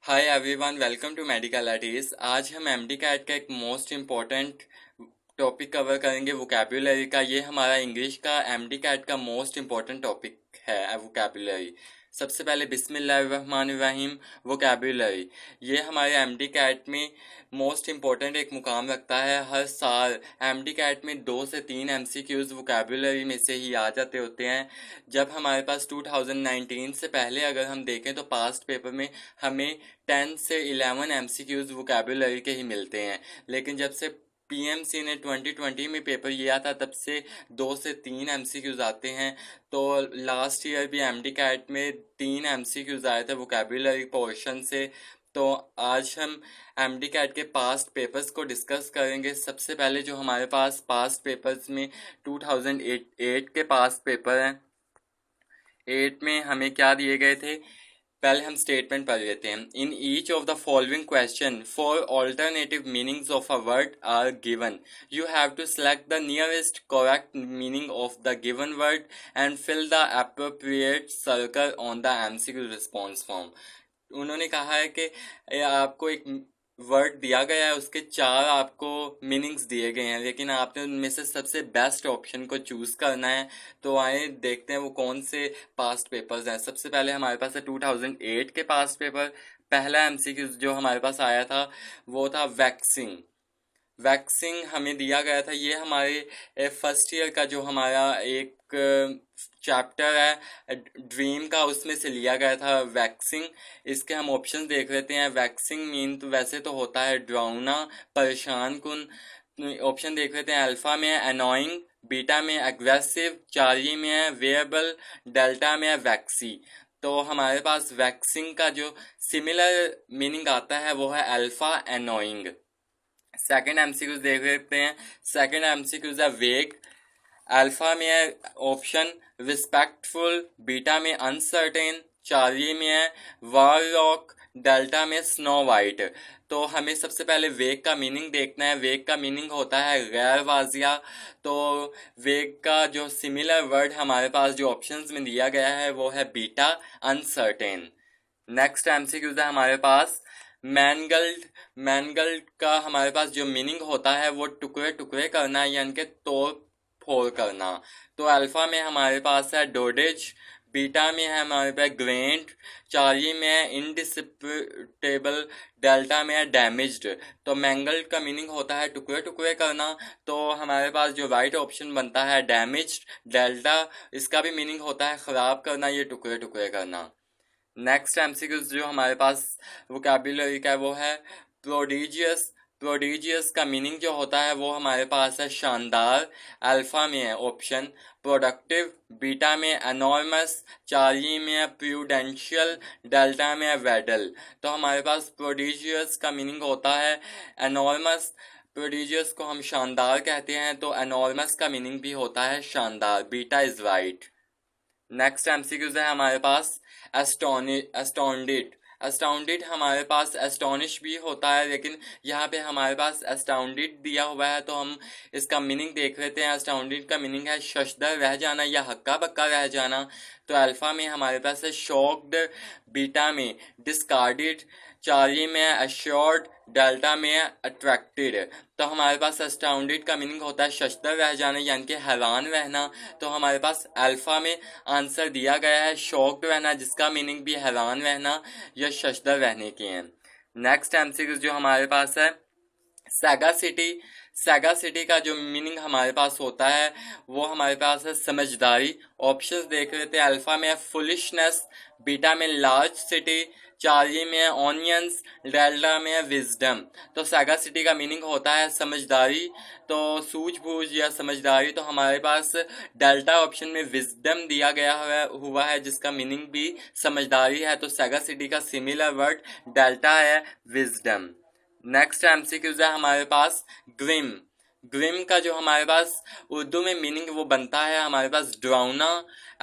Hi everyone, welcome to medical eighties. आज हम MD CAT का एक मोस्ट इम्पॉर्टेंट टॉपिक कवर करेंगे, वोकैबुलरी का। ये हमारा इंग्लिश का एमडी कैट का मोस्ट इम्पॉर्टेंट टॉपिक है, वोकैबुलरी। सबसे पहले बिस्मिल्लाहिर्रहमानिर्रहीम। वोकैबुलरी ये हमारे एमडी कैट में मोस्ट इम्पॉर्टेंट एक मुकाम रखता है। हर साल एमडी कैट में 2 से 3 एमसीक्यूज वोकैबुलरी में से ही आ जाते होते हैं। जब हमारे पास 2019 से पहले अगर हम देखें तो पास्ट पेपर में हमें 10 से 11 एमसीक्यूज वोकैबुलरी के ही मिलते हैं। लेकिन जब से पीएमसी ने 2020 में पेपर लिया था तब से 2 से 3 एमसीक्यूज आते हैं। तो लास्ट ईयर भी एमडी कैट में 3 एमसीक्यूज आए थे वोकैबुलरी पोर्शन से। तो आज हम एमडी कैट के पास्ट पेपर्स को डिस्कस करेंगे। सबसे पहले जो हमारे पास पास्ट पेपर्स में 2008 के पास्ट पेपर हैं। 8 में हमें क्या दिए गए थे, पहले हम स्टेटमेंट पढ़ लेते हैं। In each of the following question four alternative meanings of a word are given. You have to select the nearest correct meaning of the given word and fill the appropriate circle on the MCQ response form. उन्होंने कहा है कि आपको एक word दिया गया है, उसके 4 आपको मीनिंग्स दिए गए हैं, लेकिन आपने उनमें से सबसे बेस्ट ऑप्शन को चूज करना है। तो आए देखते हैं वो कौन से पास्ट पेपर्स हैं। सबसे पहले हमारे पास है 2008 के पास्ट पेपर। पहला एमसीक्यू जो हमारे पास आया था वो था वैक्सिंग। वैक्सिंग हमें दिया गया था। ये हमारे फर्स्ट ईयर का जो हमारा एक चैप्टर है ड्रीम का, उसमें से लिया गया था वैक्सिंग। इसके हम ऑप्शन देख लेते हैं। वैक्सिंग मीन तो वैसे तो होता है डरावना, परेशान कुन। ऑप्शन देख लेते हैं। अल्फा में है अनोइंग, बीटा में एग्रेसिव, चार्ली में है वेयबल, डेल्टा में है वैक्सी। तो हमारे पास वैक्सिंग का जो सिमिलर मीनिंग आता है वो है अल्फा अनोइंग। सेकंड एमसीक्यूज देख लेते हैं। सेकंड एमसीक्यूज है वेग। अल्फा में है ऑप्शन रिस्पेक्टफुल, बीटा में अनसर्टेन, चार्ली में है वारलॉक, डेल्टा में स्नो वाइट। तो हमें सबसे पहले वेग का मीनिंग देखना है। वेग का मीनिंग होता है गैर वाजिया। तो वेग का जो सिमिलर वर्ड हमारे पास जो ऑप्शंस में दिया गया है वो है बीटा, अनसर्टेन। नेक्स्ट एमसीक्यूज है हमारे पास मैनगल्ड। मैनगल्ड का हमारे पास जो मीनिंग होता है वो टुकड़े टुकड़े करना, यानी कि तोड़ फोड़ करना। तो अल्फा में हमारे पास है डोडेज, बीटा में है हमारे पास ग्रेंट, चार्ली में है इनडिस्प्यूटेबल, डेल्टा में है डैमेज्ड। तो मैंगल्ड का मीनिंग होता है टुकड़े टुकड़े करना। तो हमारे पास जो राइट ऑप्शन बनता है डैमेज्ड। डेल्टा इसका भी मीनिंग होता है खराब करना, ये टुकड़े टुकड़े करना। नेक्स्ट एमसीक्यू जो हमारे पास वोकैबुलरी का है वो है प्रोडिजियस। प्रोडिजियस का मीनिंग जो होता है वो हमारे पास है शानदार। अल्फा में है ऑप्शन प्रोडक्टिव, बीटा में एनॉर्मस, चार्ली में है प्रूडेंशियल, डेल्टा में है वेडल। तो हमारे पास प्रोडिजियस का मीनिंग होता है एनॉर्मस। प्रोडिजियस को हम शानदार कहते हैं, तो एनॉर्मस का मीनिंग भी होता है शानदार। Beta is right. Next MCQs है हमारे पास एस्टोनिड। एस्टाउंडेड हमारे पास एस्टोनिश भी होता है, लेकिन यहाँ पे हमारे पास एस्टाउंडेड दिया हुआ है तो हम इसका मीनिंग देख लेते हैं। एस्टाउंडेड का मीनिंग है शशदर रह जाना या हक्का बक्का रह जाना। तो अल्फा में हमारे पास है शॉक्ड, बीटा में डिस्कार्डेड, चार्ली में अश्योर्ड, डेल्टा में अट्रैक्टेड। तो हमारे पास एस्टाउंडेड का मीनिंग होता है शशदर रह जाना, यानी कि हैरान रहना। तो हमारे पास अल्फा में आंसर दिया गया है शॉक्ड रहना, जिसका मीनिंग भी हैरान रहना या शशदर रहने के हैं। नेक्स्ट एमसीक्यू जो हमारे पास है सैगा सिटी। सैगा सिटी का जो मीनिंग हमारे पास होता है वो हमारे पास है समझदारी। ऑप्शंस देख लेते हैं। अल्फा में है फुलिशनेस, बीटा में लार्ज सिटी, चार्ली में है ऑनियंस, डेल्टा में है विजडम। तो सैगा सिटी का मीनिंग होता है समझदारी, तो सूझबूझ या समझदारी। तो हमारे पास डेल्टा ऑप्शन में विजडम दिया गया हुआ है, जिसका मीनिंग भी समझदारी है। तो सैगा सिटी का सिमिलर वर्ड डेल्टा है विजडम। नेक्स्ट एमसीक्यूज है हमारे पास ग्रिम। ग्रिम का जो हमारे पास उर्दू में मीनिंग वो बनता है हमारे पास डरावना।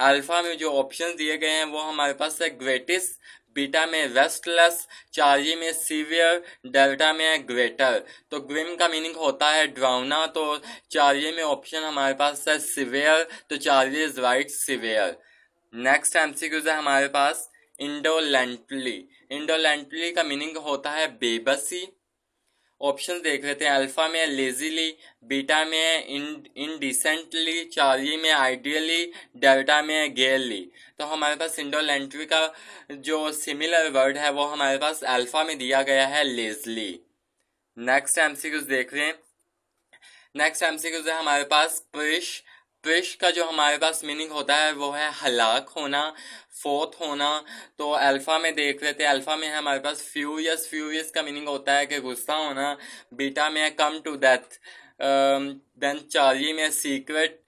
अल्फा में जो ऑप्शन दिए गए हैं वो हमारे पास है ग्रेटिस, बीटा में रेस्टलेस, चार्ली में सीवियर, डेल्टा में है ग्रेटर। तो ग्रिम का मीनिंग होता है डरावना, तो चार्ली में ऑप्शन हमारे पास है सिवियर। तो Charlie is right, severe. Next MCQs है हमारे पास इंडोलेंटली। इंडोलेंटली का मीनिंग होता है बेबसी। ऑप्शन देख लेते हैं। अल्फा में लेजीली, बीटा में इनडिसेंटली, चार्ली में आइडियली, डेल्टा में गेयरली। तो हमारे पास इंडोलेंट्री का जो सिमिलर वर्ड है वो हमारे पास अल्फा में दिया गया है लेजली। नेक्स्ट एमसीक्यूज देख रहे हैं। नेक्स्ट एमसीक्यूज है हमारे पास प्रिश। प्रिश का जो हमारे पास मीनिंग होता है वो है हलाक होना, फोत होना। तो अल्फा में देख लेते हैं। अल्फा में है हमारे पास फ्यूरियस। फ्यूरियस का मीनिंग होता है कि गुस्सा होना। बीटा में है come to death. Then Charlie में सीक्रेट।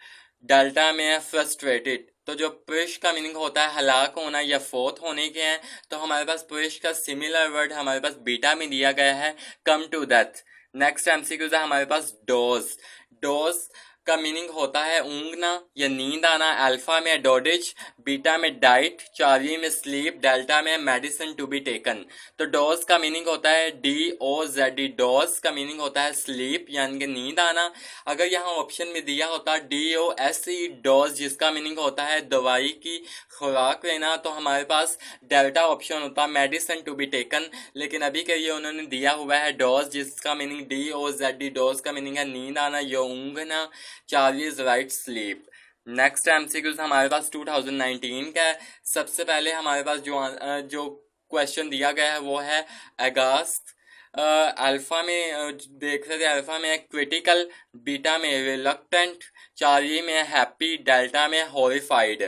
डेल्टा में है फ्रस्ट्रेटेड। तो जो प्रिश का मीनिंग होता है हलाक होना या फोत होने के हैं, तो हमारे पास प्रिश का सिमिलर वर्ड हमारे पास बीटा में दिया गया है come to death. Next MCQs है हमारे पास डोज। डोज का मीनिंग होता है ऊँघना या नींद आना। अल्फा में डोडिज, बीटा में डाइट, चार्ली में स्लीप, डेल्टा में मेडिसिन टू बी टेकन। तो डोज का मीनिंग होता है DOZ। डोज का मीनिंग होता है स्लीप यानी कि नींद आना। अगर यहाँ ऑप्शन में दिया होता DOSE डोज, जिसका मीनिंग होता है दवाई की खुराक लेना, तो हमारे पास डेल्टा ऑप्शन होता मेडिसिन टू बी टेकन। लेकिन अभी के लिए उन्होंने दिया हुआ है डोज, जिसका मीनिंग DOZ। डोज का मीनिंग है नींद आना या ऊँघना। Charlie's right sleep. Next MCQs हमारे पास 2019 का है। सबसे पहले हमारे पास जो क्वेश्चन दिया गया है वो है अगास्ट। अल्फा में देख रहे थे। अल्फा में क्रिटिकल, बीटा में रिलक्टेंट, चार्ली में हैप्पी, डेल्टा में हॉरिफाइड।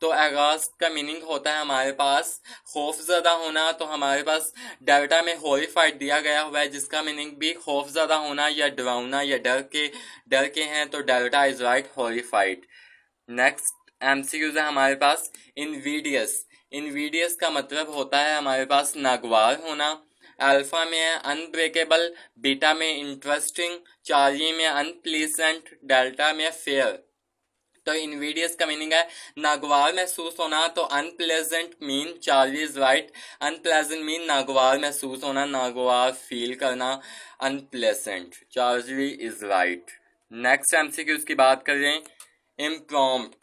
तो अगास्ट का मीनिंग होता है हमारे पास खौफजदा होना। तो हमारे पास डेल्टा में हॉरिफाइड दिया गया हुआ है, जिसका मीनिंग भी खौफजदा होना या डरावना या डर के हैं। तो delta is right, horrified. Next MCQs है हमारे पास इनवीडियस। इनवीडियस का मतलब होता है हमारे पास नागवार होना। अल्फा में है अनब्रेकेबल, बीटा में इंटरेस्टिंग, चार्ली में अनप्लीजेंट, डेल्टा में फेयर। तो इनवीडियस का मीनिंग है नागवार महसूस होना। तो unpleasant mean Charlie is right. Unpleasant mean नागवार महसूस होना, नागवार फील करना। Unpleasant, Charlie is right. Next MCQs की बात करें। इम्प्रॉम्प्ट।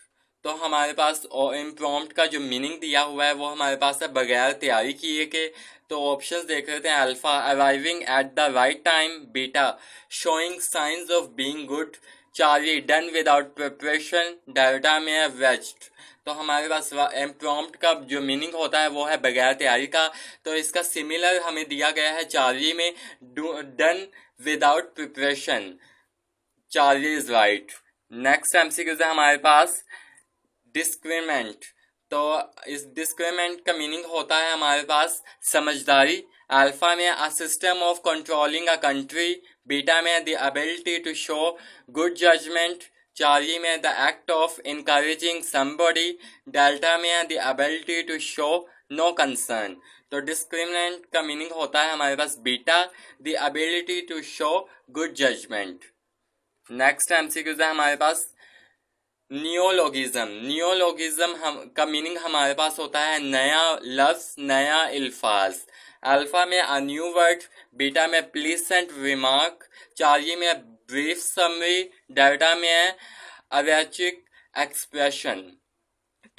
तो हमारे पास इम्प्रॉम्प्ट का जो मीनिंग दिया हुआ है वो हमारे पास है बगैर तैयारी किए के। तो ऑप्शंस देख लेते हैं। Alpha arriving at the right time, beta showing science of being good, Charlie done without preparation, delta में है वेस्ट। तो हमारे पास इम्प्रॉम्प्ट का जो मीनिंग होता है वो है बगैर तैयारी का। तो इसका सिमिलर हमें दिया गया है चार्ली में done without preparation. Charlie is right. Next MCQs है हमारे पास डिस्क्रिमेंट। तो इस डिस्क्रिमेंट का मीनिंग होता है हमारे पास समझदारी। अल्फा में a system of controlling a country, beta में the ability to show good judgement, Charlie में the act of encouraging somebody, delta में the ability to show no concern. तो डिस्क्रिमिनेंट का मीनिंग होता है हमारे पास beta, the ability to show good judgement. Next MCQs है हमारे पास नियोलॉगिज्म। नियोलॉगिज्म का मीनिंग हमारे पास होता है नया लफ्ज, नया अल्फाज। अल्फा में अ न्यू वर्ड, बीटा में प्लीसेंट रिमार्क, चार्ली में ब्रीफ समरी, डेल्टा में है अवैचिक एक्सप्रेशन।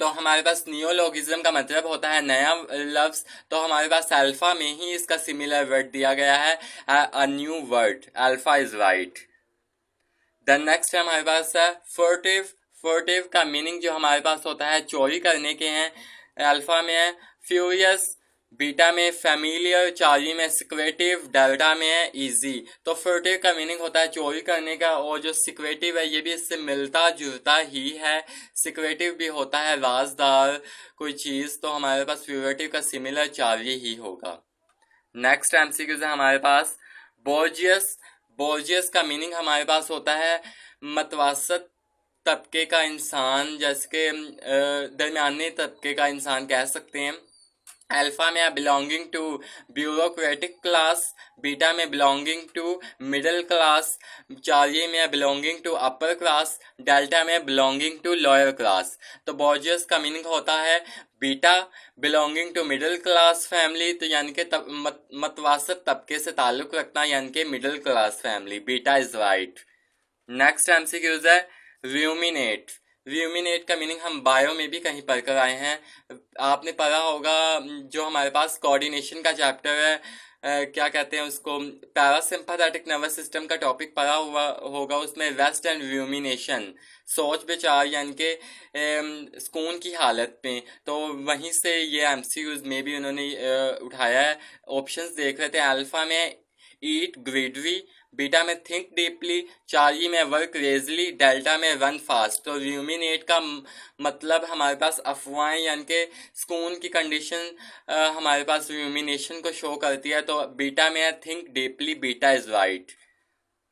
तो हमारे पास नियोलॉगिज्म का मतलब होता है नया लफ्ज। तो हमारे पास अल्फा में ही इसका सिमिलर वर्ड दिया गया है a new word. Alpha is right. Then next हमारे पास है फर्टिव। फर्टिव का मीनिंग जो हमारे पास होता है चोरी करने के हैं। अल्फा में है फ्यूरियस, बीटा में फैमिलियर, चार्ली में सिक्रेटिव, डेल्टा में है इजी। तो फर्टिव का मीनिंग होता है चोरी करने का, और जो सिक्रेटिव है ये भी इससे मिलता जुलता ही है। सिक्रेटिव भी होता है राजदार कोई चीज। तो हमारे पास फ्यूरेटिव का सिमिलर चार्ली ही होगा। नेक्स्ट एमसीक्यूज है हमारे पास बोर्जियस। बोर्जियस का मीनिंग हमारे पास होता है मतवासत तबके का इंसान, जैसे कि दरमियाने तबके का इंसान कह सकते हैं। अल्फा में belonging to bureaucratic class, beta में belonging to middle class, Charlie में belonging to upper class, delta में बिलोंगिंग टू लोअर क्लास। तो बोर्जियस का मीनिंग होता है beta, belonging to middle class family, तो यानी कि मतवासत तबके से ताल्लुक रखना, यानी कि middle class family. Beta is right. Next MCQs है रूमिनेट। रूमिनेट का मीनिंग हम बायो में भी कहीं पढ़ कर आए हैं। आपने पढ़ा होगा जो हमारे पास कोऑर्डिनेशन का चैप्टर है, क्या कहते हैं उसको, पैरासिम्पैथेटिक नर्वस सिस्टम का टॉपिक पढ़ा हुआ होगा। उसमें रेस्ट एंड रूमिनेशन, सोच विचार यानी कि सुकून की हालत में, तो वहीं से ये एमसीक्यूज में भी उन्होंने उठाया है। ऑप्शंस देख रहे थे, अल्फा में ईट ग्रेडली, बीटा में थिंक डीपली, चार्ली में वर्क रेजली, डेल्टा में रन फास्ट। तो रूमिनेट का मतलब हमारे पास अफवाहें यानी कि सुकून की कंडीशन हमारे पास रूमिनेशन को शो करती है। तो बीटा में है think deeply, beta is right.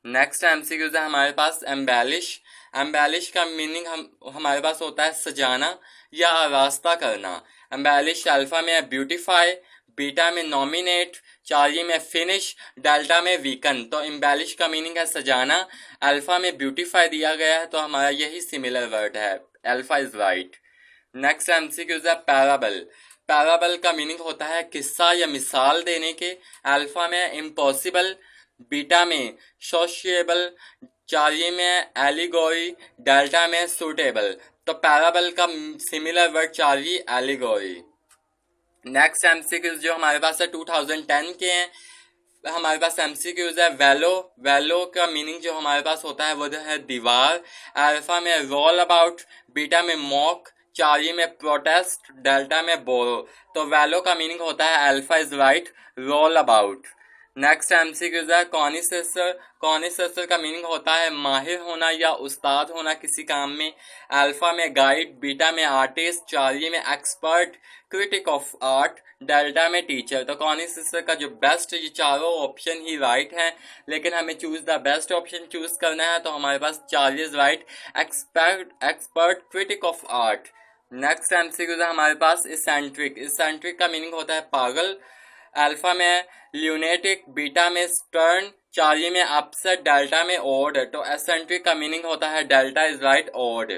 Next MCQs है हमारे पास एम्बेलिश। एम्बेलिश का मीनिंग हमारे पास होता है सजाना या आरास्ता करना। एम्बेलिश अल्फा में है ब्यूटीफाई, बीटा में नॉमिनेट, चार्ली में फिनिश, डेल्टा में वीकन। तो एम्बेलिश का मीनिंग है सजाना, अल्फा में ब्यूटीफाई दिया गया है, तो हमारा यही सिमिलर वर्ड है, alpha is right. Next MCQs है पैराबल। पैराबल का मीनिंग होता है किस्सा या मिसाल देने के। अल्फा में इम्पॉसिबल, बीटा में सोशिएबल, चार्ली में एलिगोरी, डेल्टा में सूटेबल। तो पैराबल का similar word Charlie, allegory. Next MCQs जो हमारे पास है 2010 के हैं। हमारे पास एमसीक्यूज है वेलो। वेलो का मीनिंग जो हमारे पास होता है वो है दीवार। अल्फा में रोल अबाउट, बीटा में मॉक, चार्ली में प्रोटेस्ट, डेल्टा में बोरो। तो वेलो का मीनिंग होता है alpha is right, roll about. Next MCQs है कॉनिसेसर। कॉनिसेसर का मीनिंग होता है माहिर होना या उस्ताद होना किसी काम में। अल्फा में गाइड, बीटा में आर्टिस्ट, चार्ली में expert, critic of art, delta में टीचर। तो कॉनिसेसर का जो बेस्ट, ये चारों ऑप्शन ही राइट हैं, लेकिन हमें choose the best option choose करना है। तो हमारे पास Charlie is right, expert, critic of art. Next MCQs है हमारे पास इसेंट्रिक। इसेंट्रिक का मीनिंग होता है पागल। अल्फा में ल्यूनेटिक, बीटा में स्टर्न, चार्ली में अपसेट, डेल्टा में ओड। तो एसेंट्रिक का मीनिंग होता है delta is right, odd.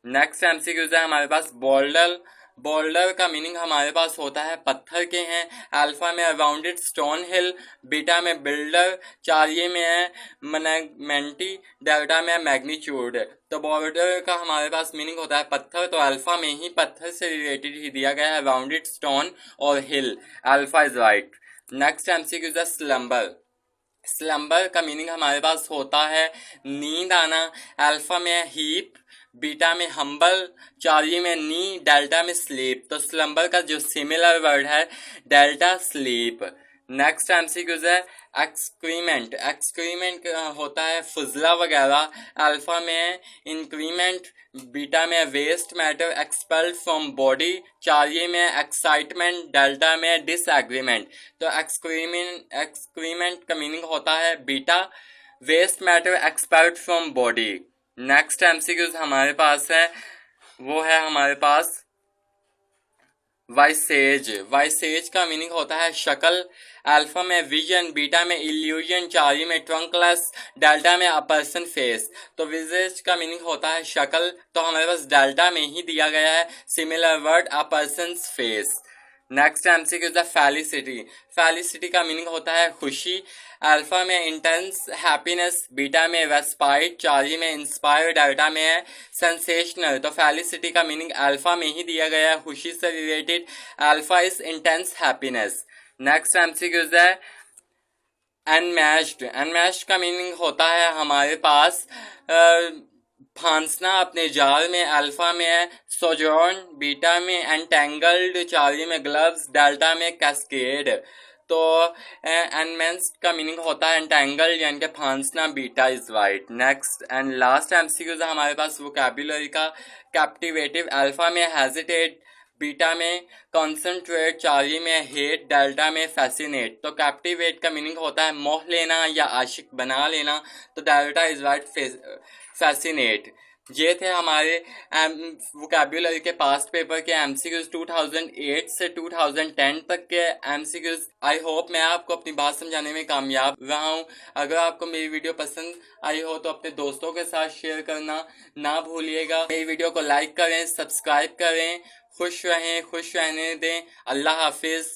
Next MCQs है हमारे पास बोल्डर। बोल्डर का मीनिंग हमारे पास होता है पत्थर के हैं। अल्फा में राउंडेड स्टोन हिल, बीटा में बिल्डर, चार्ली में है मनेगमेंटी, डेल्टा में मैग्नीट्यूड। तो बोल्डर का हमारे पास मीनिंग होता है पत्थर, तो अल्फा में ही पत्थर से रिलेटेड ही दिया गया है, राउंडेड स्टोन और hill. Alpha is right. Next MCQ है स्लम्बर। स्लम्बर का मीनिंग हमारे पास होता है नींद आना। अल्फा में हीप, बीटा में हम्बल, चार्ली में नी, डेल्टा में स्लीप। तो स्लम्बर का जो सिमिलर वर्ड है डेल्टा स्लीप। नेक्स्ट एमसीक्यूज है एक्सक्रीमेंट। एक्सक्रीमेंट होता है फुजला वगैरह। अल्फा में इंक्रीमेंट, बीटा में waste matter expelled from body, Charlie में एक्साइटमेंट, डेल्टा में डिसएग्रीमेंट। तो एक्सक्रीमेंट का मीनिंग होता है beta, waste matter expelled from body. Next MCQs हमारे पास है, वो है हमारे पास वाइसेज। वाइसेज का मीनिंग होता है शक्ल। अल्फा में विजन, बीटा में इल्यूजन, चार्ली में ट्रंकलेस, डेल्टा में अ पर्सन फेस। तो विजेज का मीनिंग होता है शक्ल, तो हमारे पास डेल्टा में ही दिया गया है similar word a person face. Next MCQ है फेलिसिटी। फेलिसिटी का मीनिंग होता है खुशी। अल्फा में इंटेंस हैप्पीनेस, बीटा में रेस्पाइट, चार्ली में इंस्पायर, डेल्टा में है सेंसेशनल। तो फेलिसिटी का मीनिंग अल्फा में ही दिया गया है, खुशी से related. Alpha is intense happiness. Next MCQ है अनमैच्ड। अनमैच्ड का मीनिंग होता है हमारे पास फांसना अपने जाल में। अल्फा में है सोजॉर्न, बीटा में एंटेंगल्ड, चार्ली में ग्लव्स, डेल्टा में कैस्केड। तो एनमेंस का मीनिंग होता है एंटेंगल्ड यानी कि फांसना, beta is right. Next and last MCQs है हमारे पास वोकैबुलरी का। कैप्टिवेटिव, अल्फा में हेजिटेट, बीटा में कॉन्सेंट्रेट, चार्ली में हेट, डेल्टा में फैसिनेट। तो कैप्टिवेट का मीनिंग होता है मोह लेना या आशिक बना लेना। तो डेल्टा इज राइट, फैसिनेट। ये थे हमारे वोकैबुलरी के पास्ट पेपर के एमसीक्यूज 2008 से 2010 तक के एमसीक्यूज। आई होप मैं आपको अपनी बात समझाने में कामयाब रहा हूँ। अगर आपको मेरी वीडियो पसंद आई हो तो अपने दोस्तों के साथ शेयर करना ना भूलिएगा। मेरी वीडियो को लाइक करें, सब्सक्राइब करें। खुश रहें, खुश रहने दें। अल्लाह हाफिज।